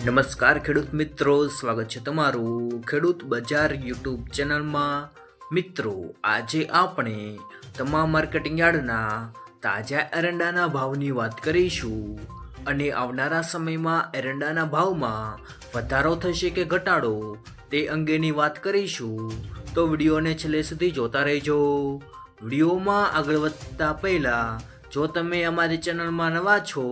નમસ્કાર ખેડૂત મિત્રો, સ્વાગત છે તમારું ખેડૂત બજાર યુટ્યુબ ચેનલમાં. મિત્રો, આજે આપણે તમામ માર્કેટિંગ યાર્ડના તાજા એરંડાના ભાવની વાત કરીશું અને આવનારા સમયમાં એરંડાના ભાવમાં વધારો થશે કે ઘટાડો તે અંગેની વાત કરીશું. તો વિડીયોને છેલ્લે સુધી જોતા રહેજો. વિડીયોમાં આગળ વધતા પહેલાં જો તમે અમારી ચેનલમાં નવા છો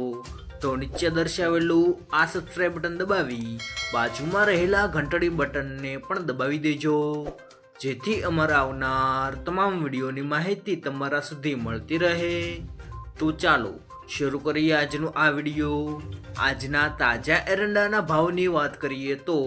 તો નીચે દર્શાવેલું આ સબસ્ક્રાઇબ બટન દબાવી બાજુમાં રહેલા ઘંટડી બટનને પણ દબાવી દેજો, જેથી અમારા આવનાર તમામ વિડીયોની માહિતી તમારા સુધી મળતી રહે. તો ચાલો શરૂ કરીએ આજનો આ વિડીયો. આજના તાજા એરંડાના ભાવની વાત કરીએ તો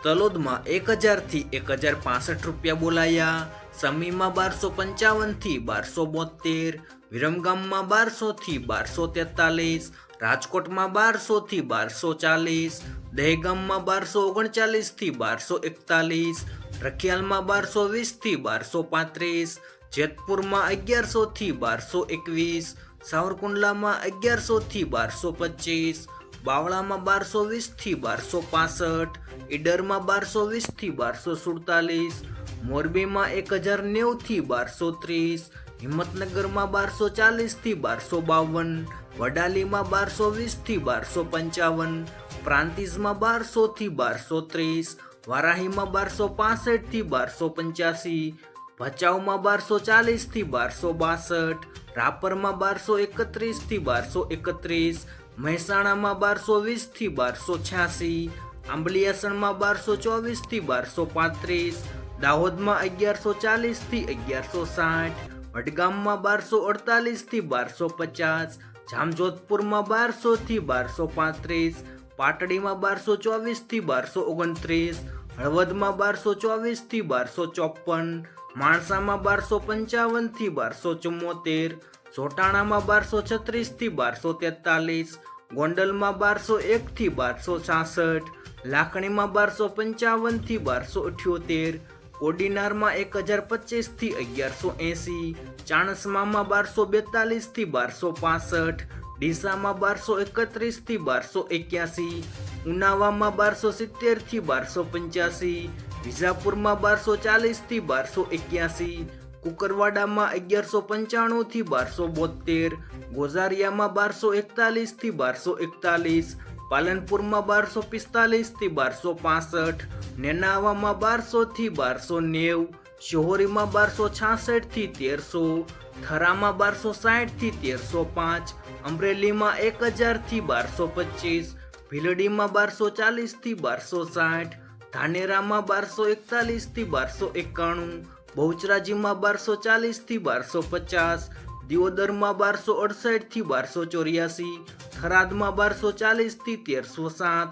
તલોદમાં 1000 થી 1065 રૂપિયા બોલાયા. સમીમાં 1255 થી 1272, વિરમગામમાં 1200 થી 1243, રાજકોટમાં 1200 થી 1240, દહેગામમાં 1239 થી 1241, રખિયાલમાં 1220 થી 1235, જેતપુરમાં 1100 થી 1221, સાવરકુંડલામાં 1100 થી 1225, બાવળામાં 1220 થી 1265, ઈડરમાં 1220 થી 1247, મોરબીમાં 1090 થી 1230, હિંમતનગરમાં 1240 થી 1252, વડાલીમાં 1220 થી 1255, પ્રાંતિજમાં 1200 થી 1230, વારાહીમાં 1265 થી 1285, ભચાઉમાં 1240 થી 1262, રાપરમાં 1231 થી 1231, મહેસાણામાં 1220 થી 1286, આંબલિયાસણમાં 1224 થી 1235, દાહોદમાં 1140 થી 1160, વડગામમાં 1248 થી 1250, જામજોધપુરમાં 1200 થી 1235, પાટડીમાં 1224 થી 1229, હળવદમાં 1224 થી 1254, માણસામાં 1255 થી 1274, જોટાણામાં 1236 થી 1243, ગોંડલમાં 1201 થી 1266, લાખણીમાં 1255 થી 1278, કોડીનારમાં 1025 થી 1180, ચાણસ્મામાં 1242 થી 1265, ડીસામાં 1231 થી 1281, ઉનાવામાં 1270 થી 1285, વિજાપુરમાં 1240 થી 1281, કુકરવાડામાં 1195 થી 1272, ગોઝારિયામાં 1241 થી 1241, પાલનપુરમાં 1245 થી 1265, નેનાવામાં 1200 થી 1290, શિહોરીમાં 1266 થી 1300, થરામાં 1260 થી 1305, અમરેલીમાં 1000 થી 1225, ભીલડીમાં 1240 થી 1260, ધાનેરામાં 1241 થી 1291, બહુચરાજીમાં 1240 થી 1250, દિયોદરમાં 1268 થી 1284, થરાદમાં 1240 થી 1307,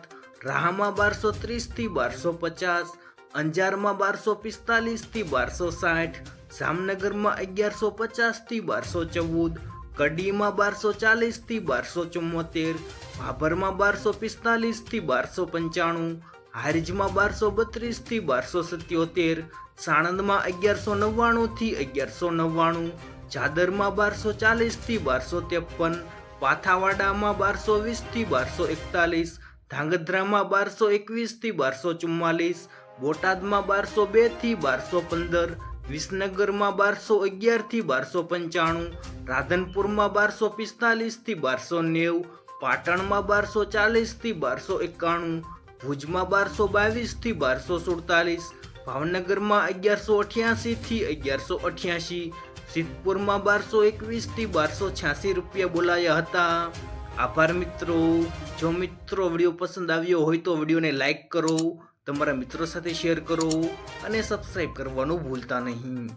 રાહામાં 1230 થી 1250, અંજારમાં 1245 થી 1260, જામનગરમાં 1150 થી 1214, કડીમાં 1240 થી 1274, ભાભરમાં 1245 થી 1295, હારીજમાં 1232 થી 1277, સાણંદમાં 1199 થી 1199, ચાદરમાં 1240 થી 1253, પાથાવાડામાં 1220 થી 1241, ધાંગધ્રામાં 1221 થી 1244, બોટાદમાં 1202 થી 1215, વિસનગરમાં 1211 થી 1295, રાધનપુરમાં 1245 થી 1290, પાટણમાં 1240 થી 1291, ભુજમાં 1222 થી 1247, ભાવનગરમાં 1188 થી 1188, સિદ્ધપુરમાં 1221 થી 1286 રૂપિયા બોલાયા હતા. આભાર મિત્રો. જો મિત્રો વિડીયો પસંદ આવ્યો હોય તો વિડીયોને લાઈક કરો, તમારા મિત્રો સાથે શેર કરો અને સબસ્ક્રાઈબ કરવાનું ભૂલતા નહીં.